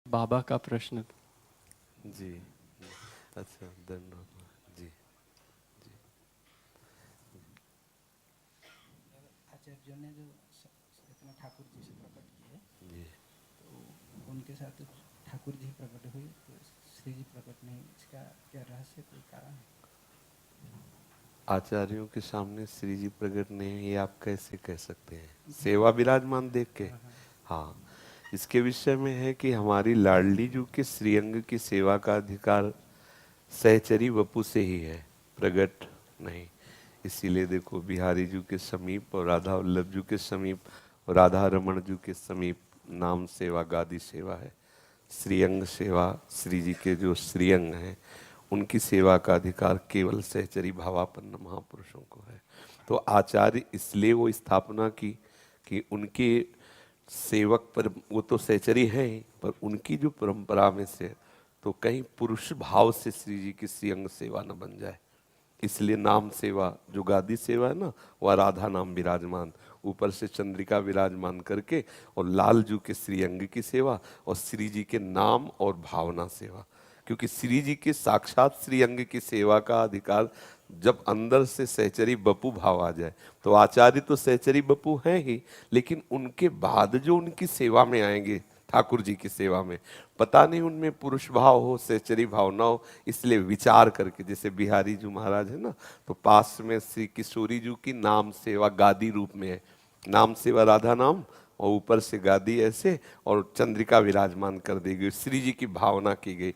बाबा का प्रश्न। जी। अच्छा, धन्यवाद जी। आचार्यों ने जो इतना ठाकुर जी से प्रकट किए जी। तो उनके साथ तो ठाकुर जी प्रकट हुए तो श्री जी प्रकट नहीं, इसका क्या रहस्य, कोई कारण है? आचार्यों के सामने श्री जी प्रकट नहीं है, ये आप कैसे कह सकते हैं? सेवा विराजमान देख के? हाँ हाँ। हाँ, इसके विषय में है कि हमारी लाडली जू के श्रीअंग की सेवा का अधिकार सहचरी वपु से ही है, प्रगट नहीं। इसीलिए देखो, बिहारी जू के समीप और राधा वल्लभ जू के समीप और राधा रमण जू के समीप नाम सेवा गादी सेवा है। श्रीअंग सेवा, श्री जी के जो श्रीअंग हैं उनकी सेवा का अधिकार केवल सहचरी भावापन्न महापुरुषों को है। तो आचार्य इसलिए वो स्थापना की कि उनके सेवक पर, वो तो सहचरी हैं ही, पर उनकी जो परंपरा में से तो कहीं पुरुष भाव से श्री जी की श्रीअंग सेवा न बन जाए। इसलिए नाम सेवा, जो गादी सेवा है ना, वह राधा नाम विराजमान, ऊपर से चंद्रिका विराजमान करके, और लाल जू के श्रीअंग की सेवा और श्री जी के नाम और भावना सेवा। क्योंकि श्री जी के साक्षात श्रीअंग की सेवा का अधिकार जब अंदर से सहचरी बपू भाव आ जाए, तो आचार्य तो सहचरी बपू हैं ही, लेकिन उनके बाद जो उनकी सेवा में आएंगे ठाकुर जी की सेवा में, पता नहीं उनमें पुरुष भाव हो, सहचरी भाव ना हो। इसलिए विचार करके, जैसे बिहारी जी महाराज है ना, तो पास में श्री किशोरी जी की नाम सेवा गादी रूप में है, नाम सेवा राधा नाम, और ऊपर से गादी ऐसे, और चंद्रिका विराजमान कर दी गई, श्री जी की भावना की गई।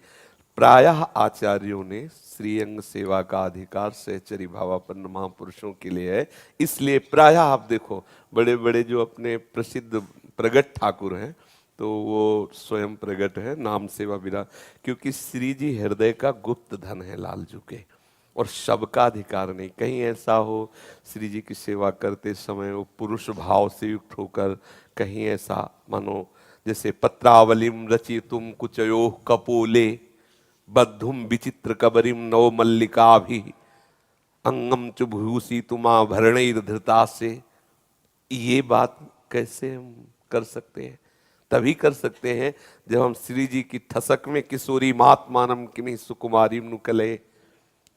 प्रायः आचार्यों ने श्रीअंग सेवा का अधिकार सहचरी भावापन्न महापुरुषों के लिए है। इसलिए प्रायः आप देखो, बड़े बड़े जो अपने प्रसिद्ध प्रगट ठाकुर हैं, तो वो स्वयं प्रगट है नाम सेवा विराज, क्योंकि श्री जी हृदय का गुप्त धन है लालजू के, और सबका अधिकार नहीं। कहीं ऐसा हो श्री जी की सेवा करते समय वो पुरुष भाव से युक्त होकर, कहीं ऐसा मानो जैसे पत्रावलिम रचि तुम कुचयो कपोले बद्धुम विचित्र कबरिम नव मल्लिका भी अंगम च भूसी तुमा भरणैर धृता से, ये बात कैसे हम कर सकते हैं? तभी कर सकते हैं जब हम श्री जी की ठसक में किशोरी मातमानम किमी सुकुमारी नुकले,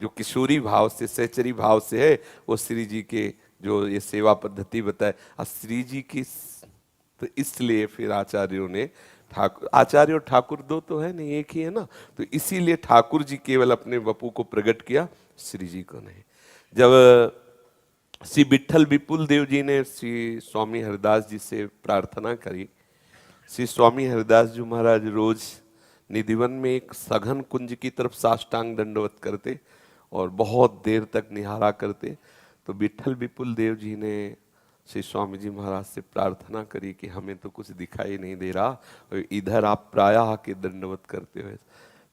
जो किशोरी भाव से, सहचरी भाव से है, वो श्री जी के जो ये सेवा पद्धति बताए, और श्री जी की, तो इसलिए फिर आचार्यों ने ठाकुर, आचार्य और ठाकुर दो तो है नहीं, एक ही है ना, तो इसीलिए ठाकुर जी केवल अपने वपू को प्रकट किया, श्री जी को नहीं। जब श्री विठल विपुल देव जी ने श्री स्वामी हरिदास जी से प्रार्थना करी, श्री स्वामी हरिदास जी महाराज रोज निधिवन में एक सघन कुंज की तरफ साष्टांग दंडवत करते और बहुत देर तक निहारा करते। तो विठल विपुल देव जी ने श्री स्वामी जी महाराज से प्रार्थना करी कि हमें तो कुछ दिखाई नहीं दे रहा, और इधर आप प्रायः आके दंडवत करते हुए।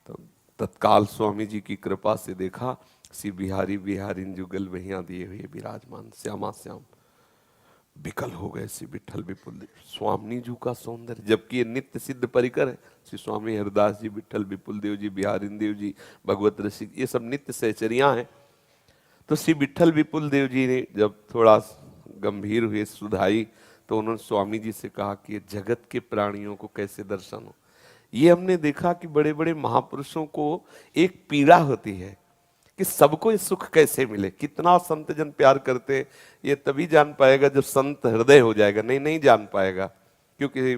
तो तत्काल स्वामी जी की कृपा से देखा श्री बिहारी बिहारिन जुगल वहिया दिए हुए विराजमान श्यामा श्याम विकल हो गए श्री विठल विपुल देव। स्वामी जी का सौंदर्य, जबकि ये नित्य सिद्ध परिकर है, श्री स्वामी हरिदास जी, विठल विपुल देव जी, बिहारिन देव जी, भगवत रसिक, ये सब नित्य सहचरियां हैं। तो श्री विठल विपुल देव जी ने जब थोड़ा गंभीर हुए, सुधाई, तो उन्होंने स्वामी जी से कहा कि जगत के प्राणियों को कैसे दर्शन हो। ये हमने देखा कि बड़े बड़े महापुरुषों को एक पीड़ा होती है कि सबको ये सुख कैसे मिले। कितना संत जन प्यार करते, ये तभी जान पाएगा जब संत हृदय हो जाएगा, नहीं नहीं जान पाएगा, क्योंकि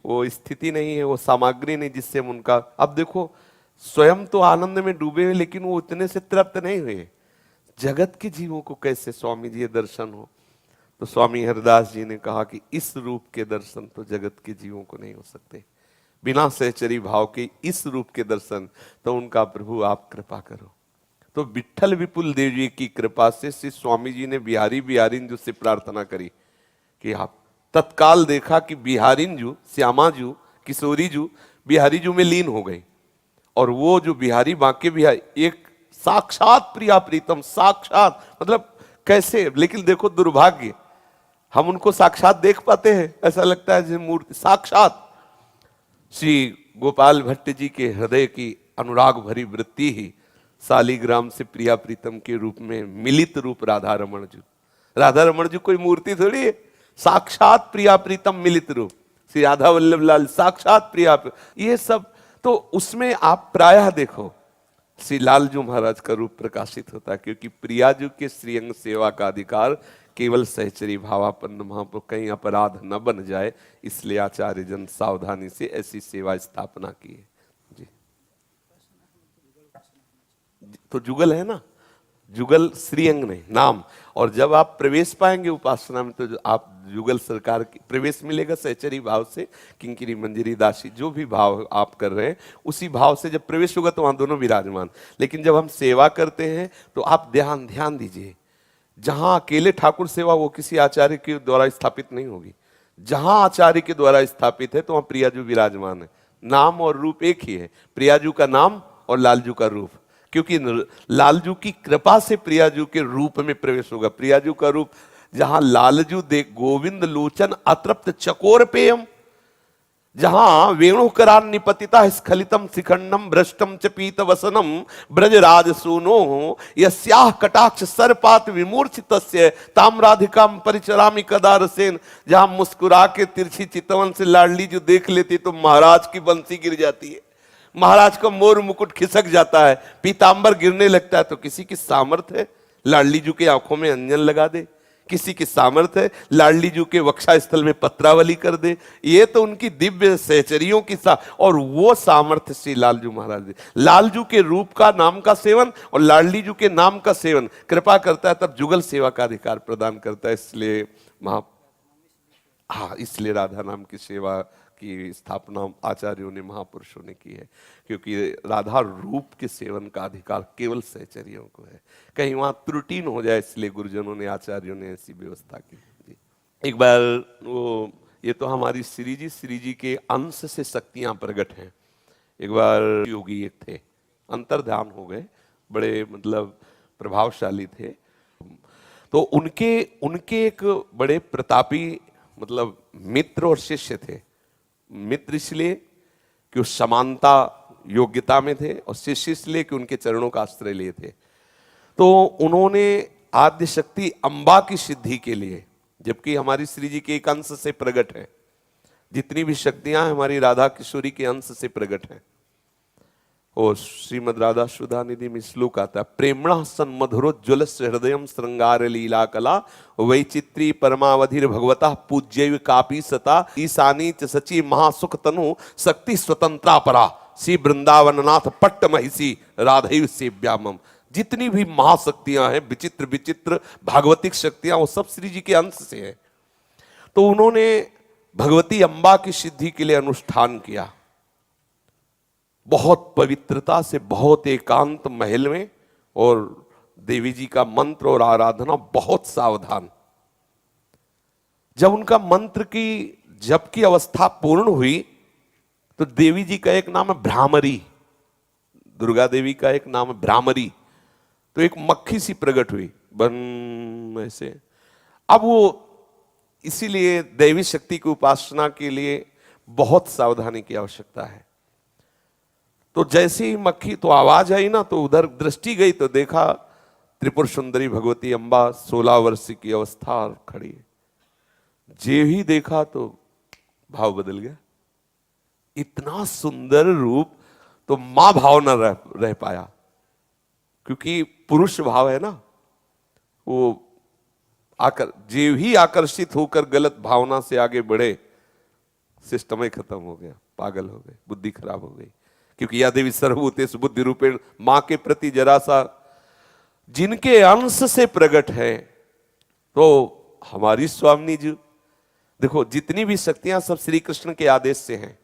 वो स्थिति नहीं है, वो सामग्री नहीं जिससे हम उनका। अब देखो, स्वयं तो आनंद में डूबे हुए, लेकिन वो इतने से तृप्त नहीं हुए, जगत के जीवों को कैसे स्वामी जी दर्शन हो। तो स्वामी हरिदास जी ने कहा कि इस रूप के दर्शन तो जगत के जीवों को नहीं हो सकते, बिना सहचरी भाव के इस रूप के दर्शन, तो उनका प्रभु आप कृपा करो। तो विठल विपुल देव जी की कृपा से श्री स्वामी जी ने बिहारी बिहारिन जू से प्रार्थना करी कि आप, तत्काल देखा कि बिहारिन जू, श्यामा जू, किशोरी जू बिहारी जू में लीन हो गई, और वो जो बिहारी बांके बिहारी एक साक्षात प्रिया प्रीतम, साक्षात मतलब कैसे, लेकिन देखो दुर्भाग्य, हम उनको साक्षात देख पाते हैं, ऐसा लगता है जैसे मूर्ति। साक्षात श्री गोपाल भट्ट जी के हृदय की अनुराग भरी वृत्ति ही सालीग्राम से प्रिया प्रीतम के रूप में मिलित रूप राधा रमण जी। राधा रमण जी कोई मूर्ति थोड़ी है, साक्षात प्रिया प्रीतम मिलित रूप। श्री राधा वल्लभ लाल साक्षात प्रिया, ये सब। तो उसमें आप प्रायः देखो श्री लालजू महाराज का रूप प्रकाशित होता है, क्योंकि प्रियाजू के श्रीअंग सेवा का अधिकार केवल सहचरी भावापन्न महाप्रभु, कहीं अपराध न बन जाए, इसलिए आचार्य जन सावधानी से ऐसी सेवा स्थापना की है जी। तो जुगल है ना, जुगल श्रीअंग नहीं नाम। और जब आप प्रवेश पाएंगे उपासना में, तो आप जुगल सरकार की प्रवेश मिलेगा सहचरी भाव से, किंकिरी मंजरी दासी जो भी भाव आप कर रहे हैं उसी भाव से जब प्रवेश होगा तो वहां दोनों विराजमान। लेकिन जब हम सेवा करते हैं तो आप ध्यान दीजिए, जहां अकेले ठाकुर सेवा वो किसी आचार्य के द्वारा स्थापित नहीं होगी, जहां आचार्य के द्वारा स्थापित है तो वहां प्रियाजू विराजमान है। नाम और रूप एक ही है, प्रियाजू का नाम और लालजू का रूप, क्योंकि लालजू की कृपा से प्रियाजू के रूप में प्रवेश होगा। प्रियाजू का रूप जहां लालजू देख गोविंद लोचन अतृप्त चकोर पेयम, जहां वेणुकरान निपतिता स्खलितम शिखंडम भ्रष्टम च पीत वसनम ब्रजराज सूनो यस्याह कटाक्ष सरपात विमूर्छितस्य ताम्राधिकाम परिचरामि कदारसेन, जहां मुस्कुरा के तिरछी चितवन से लाडली जो देख लेती तो महाराज की बंसी गिर जाती है, महाराज का मोर मुकुट खिसक जाता है, पीतांबर गिरने लगता है। तो किसी की सामर्थ्य है लाडली जू के आंखों में अंजन लगा दे, किसी की सामर्थ्य है लाडली जू के वक्षा स्थल में पत्रावली कर दे, ये तो उनकी दिव्य सहचरियों की और वो सामर्थ्य श्री लालजू महाराज दे। लालजू के रूप का नाम का सेवन और लाडली जू के नाम का सेवन कृपा करता है, तब जुगल सेवा का अधिकार प्रदान करता है। इसलिए इसलिए राधा नाम की सेवा की स्थापना आचार्यों ने महापुरुषों ने की है, क्योंकि राधा रूप के सेवन का अधिकार केवल सहचरियों को है, कहीं वहां त्रुटि न हो जाए, इसलिए गुरुजनों ने आचार्यों ने ऐसी व्यवस्था की। एक बार वो ये तो हमारी श्री जी के अंश से शक्तियां प्रकट हैं। एक बार योगी एक थे, अंतर्ध्यान हो गए, बड़े मतलब प्रभावशाली थे। तो उनके एक बड़े प्रतापी मतलब मित्र और शिष्य थे। मित्र इसलिए कि वो समानता योग्यता में थे, और शिष्य इसलिए कि उनके चरणों का आश्रय लिए थे। तो उन्होंने आद्य शक्ति अम्बा की सिद्धि के लिए, जबकि हमारी श्री जी के एक अंश से प्रकट है, जितनी भी शक्तियां हैं हमारी राधा किशोरी के अंश से प्रकट हैं। और श्रीमद राधा सुधा निधि में श्लोक आता है, प्रेमणा सन मधुरोज्ज्वल हृदयम श्रृंगार लीला कला वैचित्री परमावधिर भगवता पूज्य कापी सता ईशानी च सची महासुख तनु शक्ति स्वतंत्रा परा श्री वृंदावननाथ पट्ट महिषी राधैव सेव्यामम। जितनी भी महाशक्तियां हैं, विचित्र विचित्र भागवतिक शक्तियां, वो सब श्री जी के अंश से है। तो उन्होंने भगवती अम्बा की सिद्धि के लिए अनुष्ठान किया, बहुत पवित्रता से, बहुत एकांत महल में, और देवी जी का मंत्र और आराधना बहुत सावधान। जब उनका मंत्र की जप की अवस्था पूर्ण हुई तो देवी जी का एक नाम है भ्रामरी, दुर्गा देवी का एक नाम है भ्रामरी। तो एक मक्खी सी प्रकट हुई बन ऐसे। अब वो इसीलिए दैवी शक्ति की उपासना के लिए बहुत सावधानी की आवश्यकता है। तो जैसे ही मक्खी तो आवाज आई ना, तो उधर दृष्टि गई तो देखा त्रिपुर सुंदरी भगवती अम्बा 16 वर्ष की अवस्था खड़ी है। जे ही देखा तो भाव बदल गया, इतना सुंदर रूप, तो मां भाव न रह पाया, क्योंकि पुरुष भाव है ना, वो जे ही आकर्षित होकर गलत भावना से आगे बढ़े, सिस्टम ही खत्म हो गया, पागल हो गए, बुद्धि खराब हो गई। क्योंकि या देवी सर्वभूतेषु बुद्धि रूपेण, मां के प्रति जरा सा जिनके अंश से प्रकट है। तो हमारी स्वामी जी देखो, जितनी भी शक्तियां सब श्री कृष्ण के आदेश से हैं।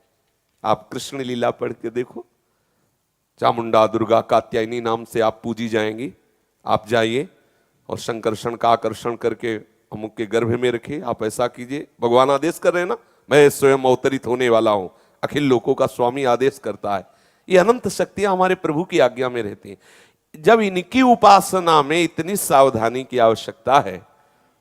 आप कृष्ण लीला पढ़ के देखो, चामुंडा दुर्गा कात्यायनी नाम से आप पूजी जाएंगी। आप जाइए और शंकरषण का आकर्षण करके अमुक के गर्भ में रखिए, आप ऐसा कीजिए। भगवान आदेश कर रहे हैं ना, मैं स्वयं अवतरित होने वाला हूं, अखिल लोकों का स्वामी आदेश करता है। ये अनंत शक्तियां हमारे प्रभु की आज्ञा में रहती हैं। जब इनकी उपासना में इतनी सावधानी की आवश्यकता है,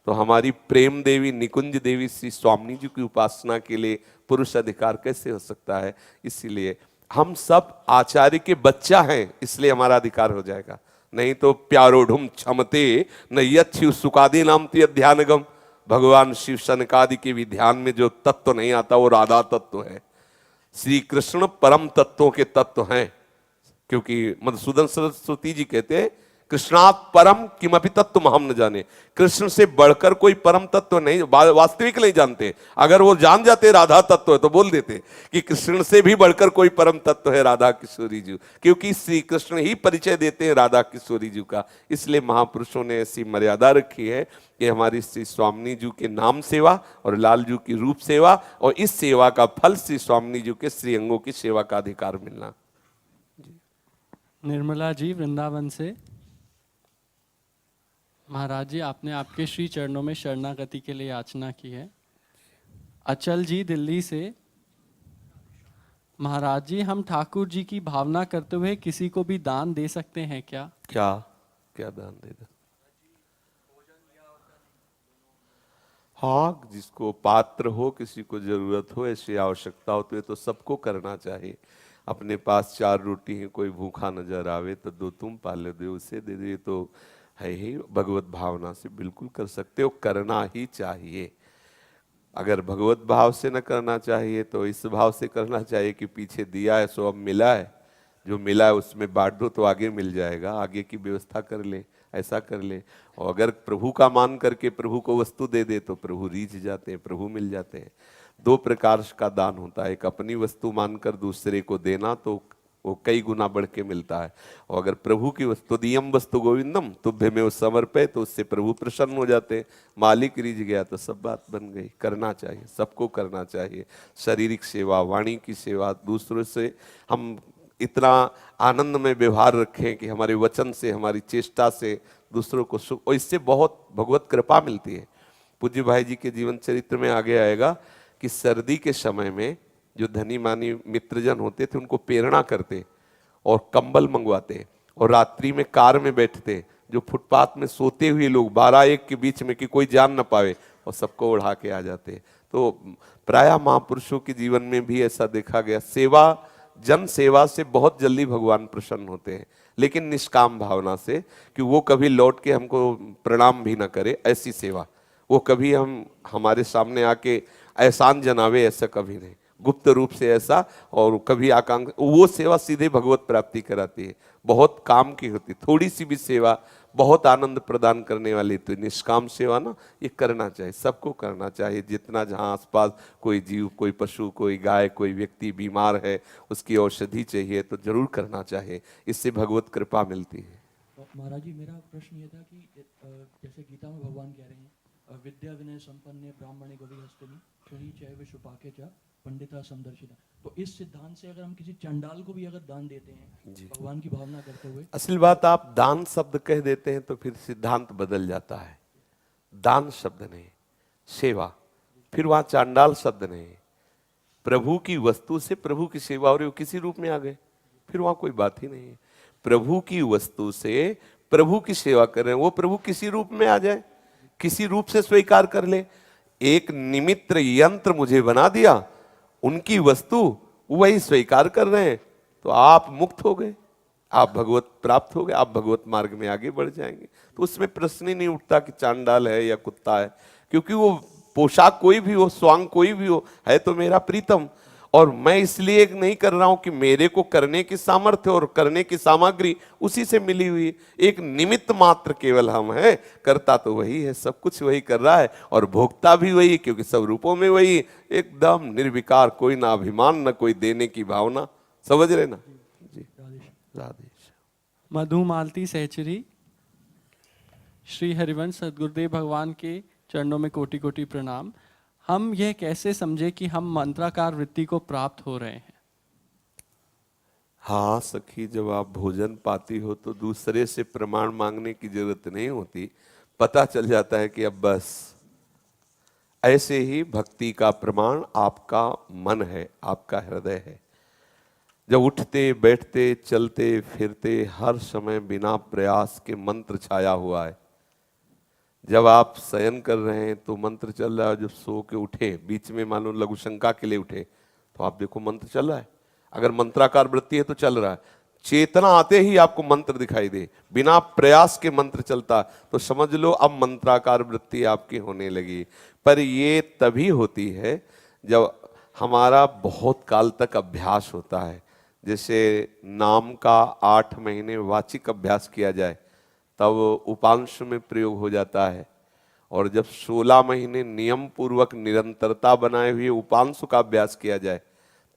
तो हमारी प्रेम देवी निकुंज देवी श्री स्वामी जी की उपासना के लिए पुरुष अधिकार कैसे हो सकता है। इसीलिए हम सब आचार्य के बच्चा हैं, इसलिए हमारा अधिकार हो जाएगा। नहीं तो प्यारोढ़ुम क्षमते न यच्छु सुकादे नाम ध्यानगम, भगवान शिव शनकादि के भी ध्यान में जो तत्व नहीं आता वो राधा तत्व है। श्री कृष्ण परम तत्वों के तत्व हैं, क्योंकि मधुसूदन सरस्वती जी कहते हैं कृष्णात् परम किमपि तत्व हम न जाने। कृष्ण से बढ़कर कोई परम तत्व नहीं, वास्तविक नहीं जानते। अगर वो जान जाते राधा तत्व है तो बोल देते कि कृष्ण से भी बढ़कर कोई परम तत्व है राधा किशोरी जी, क्योंकि श्री कृष्ण ही परिचय देते हैं राधा किशोरी जी का। इसलिए महापुरुषों ने ऐसी मर्यादा रखी है कि हमारी श्री स्वामिनी जी के नाम सेवा और लाल जी की रूप सेवा, और इस सेवा का फल श्री स्वामिनी जी के श्री अंगों की सेवा का अधिकार मिलना। निर्मला जी वृंदावन से। महाराज जी, आपने आपके श्री चरणों में शरणागति के लिए याचना की है। अचल जी दिल्ली से। महाराज जी, हम ठाकुर जी की भावना करते हुए किसी को भी दान दे सकते हैं क्या? क्या क्या दान देगा? हाँ, जिसको पात्र हो, किसी को जरूरत हो, ऐसी आवश्यकता हो तो ये तो सबको करना चाहिए। अपने पास 4 रोटी है, कोई भूखा नजर आवे तो 2 तुम पाले दो, उसे दे दो, ये तो है ही। भगवत भावना से बिल्कुल कर सकते हो, करना ही चाहिए। अगर भगवत भाव से न करना चाहिए तो इस भाव से करना चाहिए कि पीछे दिया है सो अब मिला है, जो मिला है उसमें बांट दो तो आगे मिल जाएगा, आगे की व्यवस्था कर ले, ऐसा कर ले। और अगर प्रभु का मान करके प्रभु को वस्तु दे दे तो प्रभु रीझ जाते हैं, प्रभु मिल जाते हैं। 2 प्रकार का दान होता है, एक अपनी वस्तु मानकर दूसरे को देना तो वो कई गुना बढ़ के मिलता है, और अगर प्रभु की वस्तु दियम वस्तु गोविंदम तुभ्य में वो समर्पय तो उससे प्रभु प्रसन्न हो जाते हैं। मालिक रीझ गया तो सब बात बन गई। करना चाहिए, सबको करना चाहिए। शारीरिक सेवा, वाणी की सेवा, दूसरों से हम इतना आनंद में व्यवहार रखें कि हमारे वचन से, हमारी चेष्टा से दूसरों को सुख, और इससे बहुत भगवत कृपा मिलती है। पूज्य भाई जी के जीवन चरित्र में आगे आएगा कि सर्दी के समय में जो धनी मानी मित्रजन होते थे उनको प्रेरणा करते और कंबल मंगवाते, और रात्रि में कार में बैठते, जो फुटपाथ में सोते हुए लोग 12-1 के बीच में कि कोई जान न पावे, और सबको उड़ा के आ जाते। तो प्रायः महापुरुषों के जीवन में भी ऐसा देखा गया। सेवा, जन सेवा से बहुत जल्दी भगवान प्रसन्न होते हैं, लेकिन निष्काम भावना से, कि वो कभी लौट के हमको प्रणाम भी ना करे, ऐसी सेवा। वो कभी हमारे सामने आके एहसान जनावे, ऐसा कभी नहीं, गुप्त रूप से ऐसा, और कभी आकांक्षा, वो सेवा सीधे भगवत प्राप्ति कराती है। बहुत काम की होती, थोड़ी सी भी सेवा बहुत आनंद प्रदान करने वाली। तो निष्काम सेवा ना, ये करना चाहिए, सबको करना चाहिए। जितना जहाँ आसपास कोई जीव, कोई पशु, कोई गाय, कोई व्यक्ति बीमार है, उसकी औषधि चाहिए तो जरूर करना चाहिए, इससे भगवत कृपा मिलती है। तो महाराज जी, मेरा प्रश्न ये था कि जैसे गीता में भगवान कह रहे हैं विद्या विनय संपन्ने ब्राह्मणे गविहस्तिनि शनि चैव शुपाके च पंडिता समदर्शिता, तो इस सिद्धांत से अगर हम किसी चंडाल को भी अगर दान देते हैं भगवान की भावना करते हुए, असल बात, आप दान शब्द कह देते हैं तो फिर सिद्धांत बदल जाता है। दान शब्द नहीं, सेवा, फिर वहां चांडाल शब्द नहीं, प्रभु की वस्तु से प्रभु की सेवा, और किसी रूप में आ गए, फिर वहां कोई बात ही नहीं है। प्रभु की वस्तु से प्रभु की सेवा कर रहे हैं, वो प्रभु किसी रूप में आ जाए, किसी रूप से स्वीकार कर ले। एक निमित्त यंत्र मुझे बना दिया, उनकी वस्तु वही स्वीकार कर रहे हैं, तो आप मुक्त हो गए, आप भगवत प्राप्त हो गए, आप भगवत मार्ग में आगे बढ़ जाएंगे। तो उसमें प्रश्न ही नहीं उठता कि चांडाल है या कुत्ता है, क्योंकि वो पोशाक कोई भी हो, स्वांग कोई भी हो, है तो मेरा प्रीतम। और मैं इसलिए नहीं कर रहा हूं कि मेरे को करने की सामर्थ्य और करने की सामग्री उसी से मिली हुई, एक निमित्त मात्र केवल हम हैं। करता तो वही है, सब कुछ वही कर रहा है, और भोगता भी वही, क्योंकि सब रूपों में वही, एकदम निर्विकार, कोई ना अभिमान, ना कोई देने की भावना। समझ रहे ना जी? राधे। मधु मालती सहचरी। श्री हरिवंश सद्गुरुदेव भगवान के चरणों में कोटि कोटि प्रणाम। हम यह कैसे समझे कि हम मंत्राकार वृत्ति को प्राप्त हो रहे हैं? हाँ सखी, जब आप भोजन पाती हो तो दूसरे से प्रमाण मांगने की जरूरत नहीं होती, पता चल जाता है कि अब बस। ऐसे ही भक्ति का प्रमाण आपका मन है, आपका हृदय है। जब उठते बैठते चलते फिरते हर समय बिना प्रयास के मंत्र छाया हुआ है। जब आप शयन कर रहे हैं तो मंत्र चल रहा है, जब सो के उठे, बीच में मान लो लघु शंका के लिए उठे, तो आप देखो मंत्र चल रहा है। अगर मंत्राकार वृत्ति है तो चल रहा है, चेतना आते ही आपको मंत्र दिखाई दे, बिना प्रयास के मंत्र चलता, तो समझ लो अब मंत्राकार वृत्ति आपकी होने लगी। पर ये तभी होती है जब हमारा बहुत काल तक अभ्यास होता है। जैसे नाम का 8 महीने वाचिक अभ्यास किया जाए तब उपांशु में प्रयोग हो जाता है, और जब 16 महीने नियम पूर्वक निरंतरता बनाए हुए उपांशु का अभ्यास किया जाए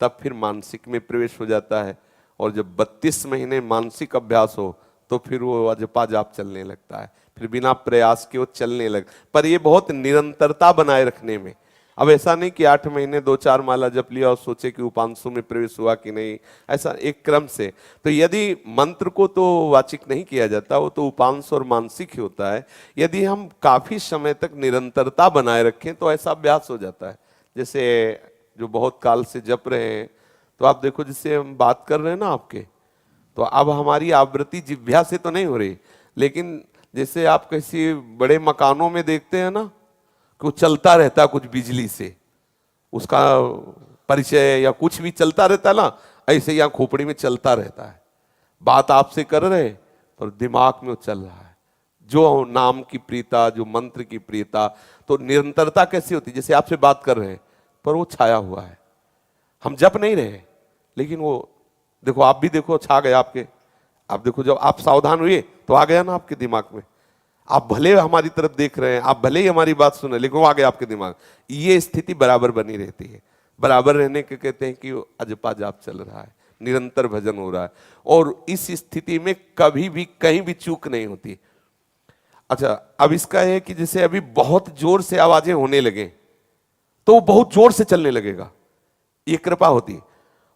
तब फिर मानसिक में प्रवेश हो जाता है, और जब 32 महीने मानसिक अभ्यास हो तो फिर वो अजपा जाप चलने लगता है, फिर बिना प्रयास के वो चलने लग। पर ये बहुत निरंतरता बनाए रखने में। अब ऐसा नहीं कि 8 महीने 2-4 माला जप लिया और सोचे कि उपांशु में प्रवेश हुआ कि नहीं, ऐसा एक क्रम से। तो यदि मंत्र को तो वाचिक नहीं किया जाता, वो तो उपांशु और मानसिक ही होता है। यदि हम काफी समय तक निरंतरता बनाए रखें तो ऐसा अभ्यास हो जाता है। जैसे जो बहुत काल से जप रहे हैं, तो आप देखो जिससे हम बात कर रहे हैं ना आपके, तो अब हमारी आवृत्ति जिह्वा से तो नहीं हो रही, लेकिन जैसे आप किसी बड़े मकानों में देखते हैं ना कि वो चलता रहता है कुछ बिजली से, उसका परिचय या कुछ भी चलता रहता है ना, ऐसे यहाँ खोपड़ी में चलता रहता है। बात आपसे कर रहे पर दिमाग में वो चल रहा है, जो नाम की प्रियता, जो मंत्र की प्रियता। तो निरंतरता कैसी होती है? जैसे आपसे बात कर रहे हैं पर वो छाया हुआ है, हम जप नहीं रहे, लेकिन वो देखो, आप भी देखो छा गया आपके। आप देखो जब आप सावधान हुए तो आ गया ना आपके दिमाग में। आप भले हमारी तरफ देख रहे हैं, आप भले ही हमारी बात सुन रहे, लेकिन वो आ गया आपके दिमाग। ये स्थिति बराबर बनी रहती है। बराबर रहने के कहते हैं कि अजपा जाप चल रहा है, निरंतर भजन हो रहा है, और इस स्थिति में कभी भी कहीं भी चूक नहीं होती। अच्छा, अब इसका है कि जैसे अभी बहुत जोर से आवाजें होने लगे तो वो बहुत जोर से चलने लगेगा, ये कृपा होती है।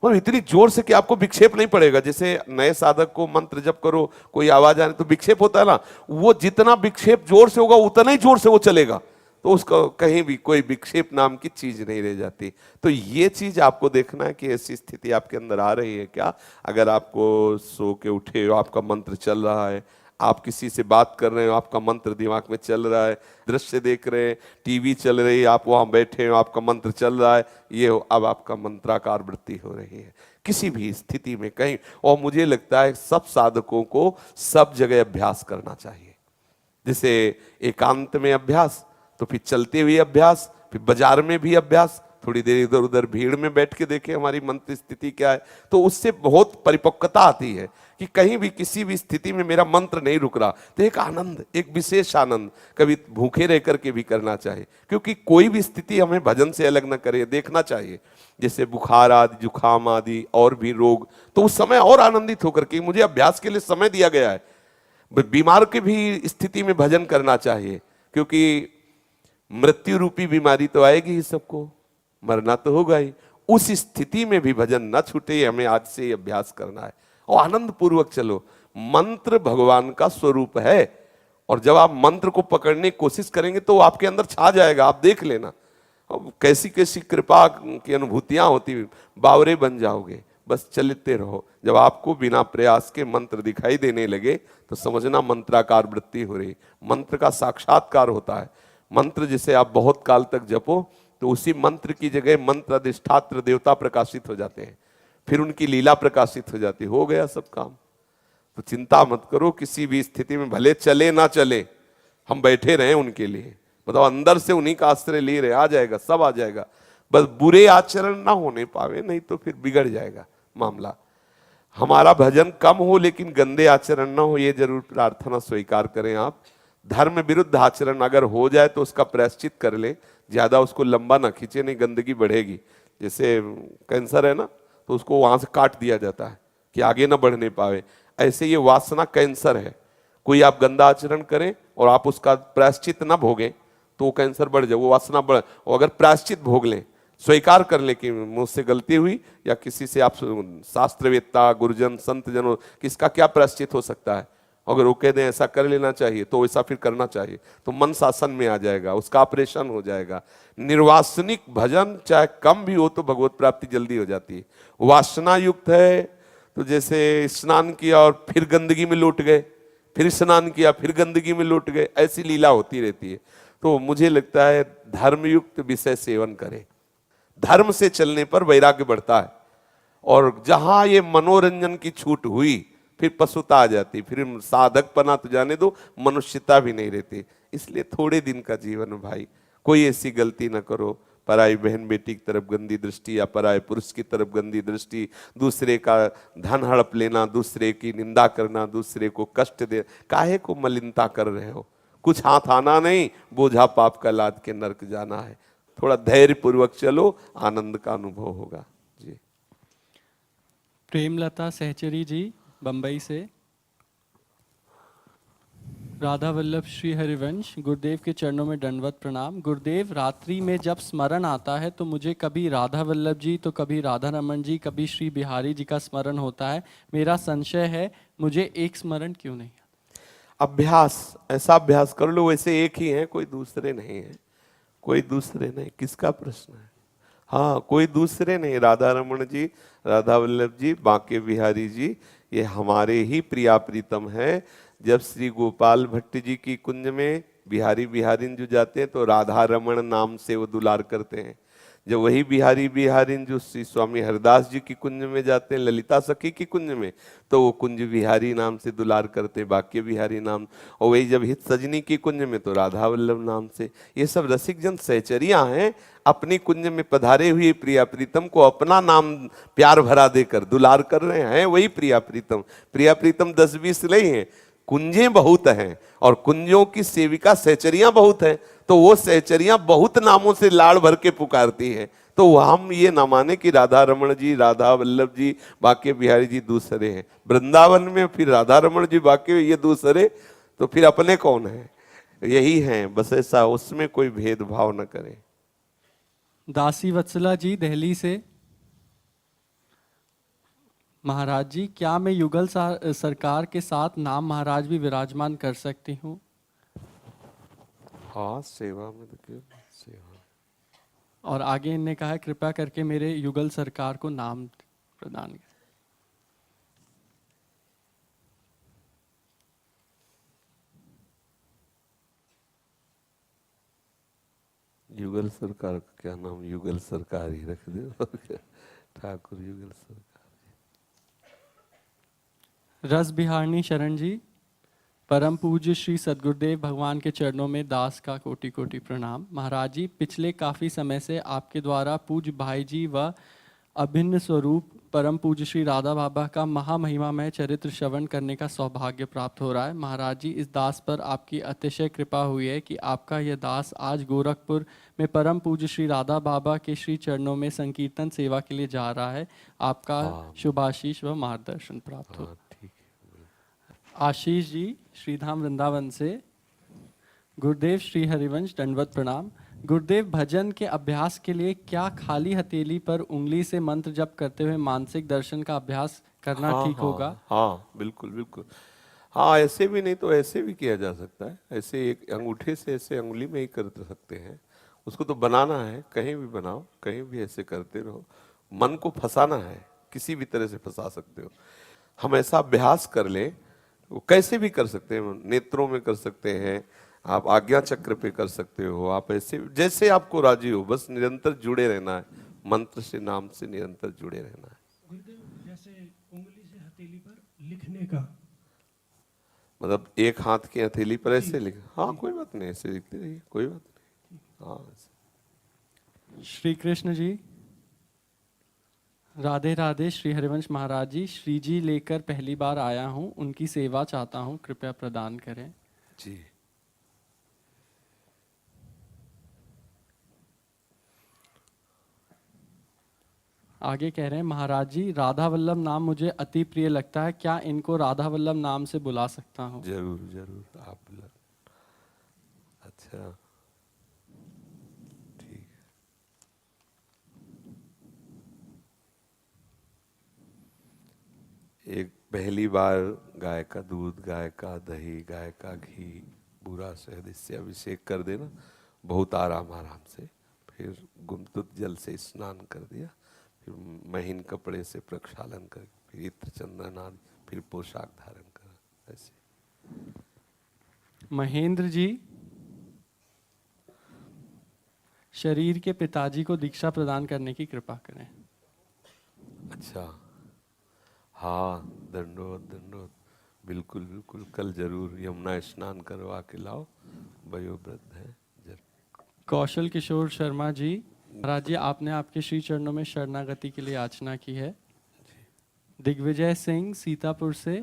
और इतनी जोर से कि आपको विक्षेप नहीं पड़ेगा। जैसे नए साधक को मंत्र जप करो, कोई आवाज आने तो विक्षेप होता है ना, वो जितना विक्षेप जोर से होगा उतना ही जोर से वो चलेगा, तो उसका कहीं भी कोई विक्षेप नाम की चीज नहीं रह जाती। तो ये चीज आपको देखना है कि ऐसी स्थिति आपके अंदर आ रही है क्या। अगर आपको सो के उठे हो, आपका मंत्र चल रहा है, आप किसी से बात कर रहे हो, आपका मंत्र दिमाग में चल रहा है, दृश्य देख रहे हैं, टीवी चल रही है, आप वहां बैठे हो, आपका मंत्र चल रहा है, ये हो, अब आपका मंत्राकार वृत्ति हो रही है किसी भी स्थिति में कहीं। और मुझे लगता है सब साधकों को सब जगह अभ्यास करना चाहिए। जैसे एकांत में अभ्यास, तो फिर चलते हुए अभ्यास, फिर बाजार में भी अभ्यास, थोड़ी देर इधर उधर भीड़ में बैठ के देखें हमारी मंत्र स्थिति क्या है, तो उससे बहुत परिपक्वता आती है कि कहीं भी किसी भी स्थिति में मेरा मंत्र नहीं रुक रहा। तो एक आनंद, एक विशेष आनंद कभी भूखे रह करके भी करना चाहिए, क्योंकि कोई भी स्थिति हमें भजन से अलग न करे, देखना चाहिए। जैसे बुखार आदि, जुखाम आदि और भी रोग, तो उस समय और आनंदित होकर के मुझे अभ्यास के लिए समय दिया गया है। बीमार की भी स्थिति में भजन करना चाहिए, क्योंकि मृत्यु रूपी बीमारी तो आएगी ही, सबको मरना तो होगा ही। उस स्थिति में भी भजन न छूटे, हमें आज से ही अभ्यास करना है और आनंद पूर्वक चलो। मंत्र भगवान का स्वरूप है, और जब आप मंत्र को पकड़ने की कोशिश करेंगे तो आपके अंदर छा जाएगा, आप देख लेना। कैसी कैसी कृपा की अनुभूतियां होती, बावरे बन जाओगे। बस चलते रहो। जब आपको बिना प्रयास के मंत्र दिखाई देने लगे तो समझना मंत्राकार वृत्ति हो रही। मंत्र का साक्षात्कार होता है। मंत्र जिसे आप बहुत काल तक जपो तो उसी मंत्र की जगह मंत्र अधिष्ठात्र देवता प्रकाशित हो जाते हैं, फिर उनकी लीला प्रकाशित हो जाती, हो गया सब काम। तो चिंता मत करो, किसी भी स्थिति में भले चले ना चले, हम बैठे रहे उनके लिए, मतलब अंदर से उन्हीं का आश्रय ले रहे, आ जाएगा, सब आ जाएगा। बस बुरे आचरण ना होने पावे, नहीं तो फिर बिगड़ जाएगा मामला। हमारा भजन कम हो लेकिन गंदे आचरण ना हो, ये जरूर प्रार्थना स्वीकार करें आप। धर्म विरुद्ध आचरण अगर हो जाए तो उसका प्रायश्चित कर ले, ज्यादा उसको लंबा ना खींचे, नहीं गंदगी बढ़ेगी। जैसे कैंसर है ना, तो उसको वहां से काट दिया जाता है कि आगे ना बढ़ने पावे। ऐसे ये वासना कैंसर है। कोई आप गंदा आचरण करें और आप उसका प्रायश्चित ना भोगें तो वो कैंसर बढ़ जाए, वो वासना बढ़। और अगर प्रायश्चित भोग लें, स्वीकार कर ले कि मुझसे गलती हुई, या किसी से आप शास्त्रवेत्ता, गुरुजन, संत जनों, किसका क्या प्रायश्चित हो सकता है, अगर वो कह दें ऐसा कर लेना चाहिए तो वैसा फिर करना चाहिए, तो मन शासन में आ जाएगा, उसका ऑपरेशन हो जाएगा। निर्वासनिक भजन चाहे कम भी हो तो भगवत प्राप्ति जल्दी हो जाती है। वासना युक्त है तो जैसे स्नान किया और फिर गंदगी में लौट गए, फिर स्नान किया फिर गंदगी में लौट गए, ऐसी लीला होती रहती है। तो मुझे लगता है धर्मयुक्त विषय सेवन करें। धर्म से चलने पर वैराग्य बढ़ता है, और जहां ये मनोरंजन की छूट हुई फिर पशुता आ जाती, फिर साधकपना तो जाने दो, मनुष्यता भी नहीं रहती। इसलिए थोड़े दिन का जीवन भाई, कोई ऐसी गलती ना करो, पराई बहन बेटी की तरफ गंदी दृष्टि या पराए पुरुष की तरफ गंदी दृष्टि, दूसरे का धन हड़प लेना, दूसरे की निंदा करना, दूसरे को कष्ट दे, काहे को मलिनता कर रहे हो? कुछ हाथ आना नहीं, बोझा पाप का लाद के नरक जाना है। थोड़ा धैर्य पूर्वक चलो, आनंद का अनुभव होगा जी। प्रेमलता सहचरी जी बंबई से, राधा वल्लभ श्री हरिवंश, गुरुदेव के चरणों में दंडवत प्रणाम। गुरुदेव, रात्रि में जब स्मरण आता है तो मुझे कभी राधा वल्लभ जी तो कभी राधा रमन जी, कभी श्री बिहारी जी का स्मरण होता है। मेरा संशय है, मुझे एक स्मरण क्यों नहीं आता? अभ्यास, ऐसा अभ्यास कर लो, वैसे एक ही है, कोई दूसरे नहीं है, कोई दूसरे नहीं। किसका प्रश्न है? हाँ, कोई दूसरे नहीं। राधा रमन जी, राधा वल्लभ जी, बांके बिहारी जी, ये हमारे ही प्रिया प्रीतम है। जब श्री गोपाल भट्ट जी की कुंज में बिहारी बिहारिन जो जाते हैं तो राधा रमन नाम से वो दुलार करते हैं। जब वही बिहारी बिहारिन जो श्री स्वामी हरदास जी की कुंज में जाते हैं, ललिता सखी की कुंज में, तो वो कुंज बिहारी नाम से दुलार करते हैं, बाक्य बिहारी नाम। और वही जब हित सजनी की कुंज में तो राधा वल्लभ नाम से। ये सब रसिक जन सहचरियां हैं, अपनी कुंज में पधारे हुए प्रिया प्रीतम को अपना नाम प्यार भरा देकर दुलार कर रहे हैं। वही प्रिया प्रीतम। प्रिया प्रीतम 10-20 नहीं है, कुंजें बहुत हैं और कुंजों की सेविका सहचरियां बहुत हैं, तो वो सहचरियां बहुत नामों से लाड़ भर के पुकारती हैं। तो हम ये ना माने कि राधा रमन जी, राधा वल्लभ जी, बाके बिहारी जी दूसरे हैं। वृंदावन में फिर राधा रमन जी बाके ये दूसरे, तो फिर अपने कौन हैं? यही हैं, बस ऐसा उसमें कोई भेदभाव न करें। दासी वत्सला जी दिल्ली से, महाराज जी, क्या मैं युगल सरकार के साथ नाम महाराज भी विराजमान कर सकती हूँ? हाँ, सेवा में तो क्यों, सेवा। और आगे इनने कहा, कृपया करके मेरे युगल सरकार को नाम प्रदान करें। युगल सरकार का क्या नाम? युगल सरकार ही रख दो। ठाकुर युगल सरकार। रस बिहारनी शरण जी, परम पूज्य श्री सद्गुरुदेव भगवान के चरणों में दास का कोटि कोटि प्रणाम। महाराज जी, पिछले काफ़ी समय से आपके द्वारा पूज्य भाई जी व अभिन्न स्वरूप परम पूज्य श्री राधा बाबा का महामहिमामय चरित्र श्रवण करने का सौभाग्य प्राप्त हो रहा है। महाराज जी, इस दास पर आपकी अतिशय कृपा हुई है कि आपका यह दास आज गोरखपुर में परम पूज्य श्री राधा बाबा के श्री चरणों में संकीर्तन सेवा के लिए जा रहा है। आपका शुभाशीष व मार्गदर्शन प्राप्त हो। ठीक है। आशीष जी श्रीधाम वृंदावन से, गुरुदेव श्री हरिवंश दंडवत प्रणाम। गुरुदेव, भजन के अभ्यास के लिए क्या खाली हथेली पर उंगली से मंत्र जप करते हुए मानसिक दर्शन का अभ्यास करना ठीक होगा? हाँ, बिल्कुल बिल्कुल। हाँ, ऐसे भी नहीं तो ऐसे भी किया जा सकता है। ऐसे एक अंगूठे से ऐसे अंगुली में ही कर सकते हैं। उसको तो बनाना है, कहीं भी बनाओ, कहीं भी ऐसे करते रहो। मन को फंसाना है, किसी भी तरह से फंसा सकते हो। हम ऐसा अभ्यास कर लें, वो कैसे भी कर सकते हैं। नेत्रों में कर सकते हैं, आप आज्ञा चक्र पे कर सकते हो, आप ऐसे जैसे आपको राजी हो, बस निरंतर जुड़े रहना है, मंत्र से, नाम से निरंतर जुड़े रहना है। गुरुदेव, जैसे उंगली से हथेली पर लिखने का, मतलब एक हाथ की हथेली पर ऐसे लिख, हाँ कोई बात नहीं, ऐसे लिखते रहिए, कोई बात नहीं। हाँ, श्री कृष्ण जी, राधे राधे। श्री हरिवंश महाराज जी, श्री जी लेकर पहली बार आया हूँ, उनकी सेवा चाहता हूँ, कृपया प्रदान करें। जी। आगे कह रहे हैं, महाराज जी, राधा वल्लभ नाम मुझे अति प्रिय लगता है, क्या इनको राधा वल्लभ नाम से बुला सकता हूँ? जरूर जरूर, आप अच्छा, ठीक है। एक पहली बार गाय का दूध, गाय का दही, गाय का घी, बुरा शहद, इससे अभिषेक कर देना, बहुत आराम आराम से। फिर गुमतुत जल से स्नान कर दिया, फिर महीन कपड़े से प्रक्षालन कर, फिर इत्र चंदन आदि, फिर पोशाक धारण कर। ऐसे। महेंद्र जी, शरीर के पिताजी को दीक्षा प्रदान करने की कृपा करें। अच्छा, हाँ, दंडोत दंडोत, बिल्कुल बिल्कुल, कल जरूर यमुना स्नान करवा के लाओ, वयोवृद्ध है जरूर। कौशल किशोर शर्मा जी, महाराज जी आपने आपके श्री चरणों में शरणागति के लिए याचना की है। दिग्विजय सिंह सीतापुर से,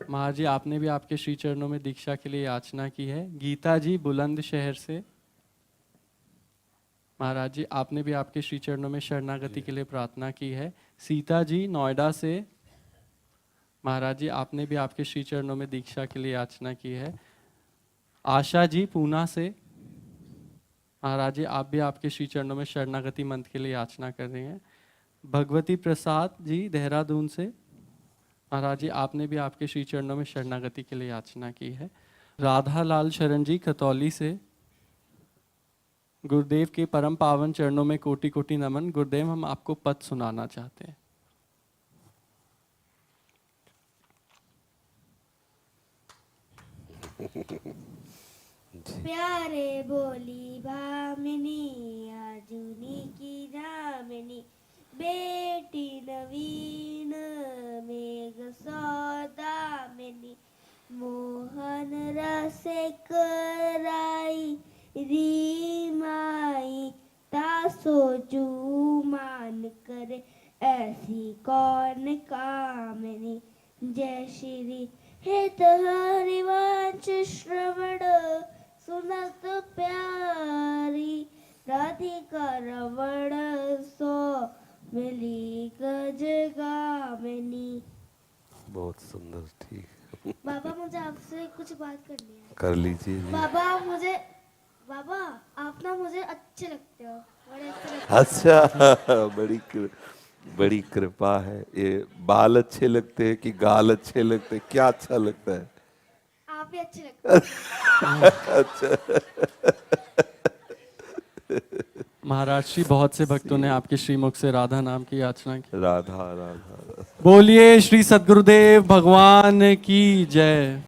महाराज जी आपने भी आपके श्री चरणों में दीक्षा के लिए याचना की है। गीता जी बुलंदशहर से, महाराज जी आपने भी आपके श्री चरणों में शरणागति के लिए प्रार्थना की है। सीता जी नोएडा से, महाराज जी आपने भी आपके श्री चरणों में दीक्षा के लिए याचना की है। आशा जी पूना से, महाराज जी आप भी आपके श्री चरणों में शरणागति मंत्र के लिए याचना कर रहे हैं। भगवती प्रसाद जी देहरादून से, महाराज जी आपने भी आपके श्री चरणों में शरणागति के लिए याचना की है। राधा लाल शरण जी खतौली से, गुरुदेव के परम पावन चरणों में कोटि कोटि नमन। गुरुदेव हम आपको पद सुनाना चाहते हैं। प्यारे बोली भामिनी अर्जुनी की जामिनी, बेटी नवीन मेघ सौदामिनी, मोहन रसे कराई रीमाई, तासो जू मान करे ऐसी कौन कामिनी। जय श्री हित हरिवंश श्रवण सुनत प्यारी, राधिका रवण सो मिली गज गामिनी। बहुत सुंदर, ठीक, बाबा मुझे आपसे कुछ बात करनी है। कर लीजिए जी। बाबा आप ना मुझे अच्छे लगते हो, बड़े अच्छे लगते हो। अच्छा, बड़ी कृपा है। ये बाल अच्छे लगते हैं कि गाल अच्छे लगते हैं, क्या अच्छा लगता है? आप भी अच्छे लगते हो। महाराज श्री बहुत से भक्तों ने आपके श्रीमुख से राधा नाम की याचना की। राधा राधा, राधा। बोलिए श्री सद्गुरुदेव भगवान की जय।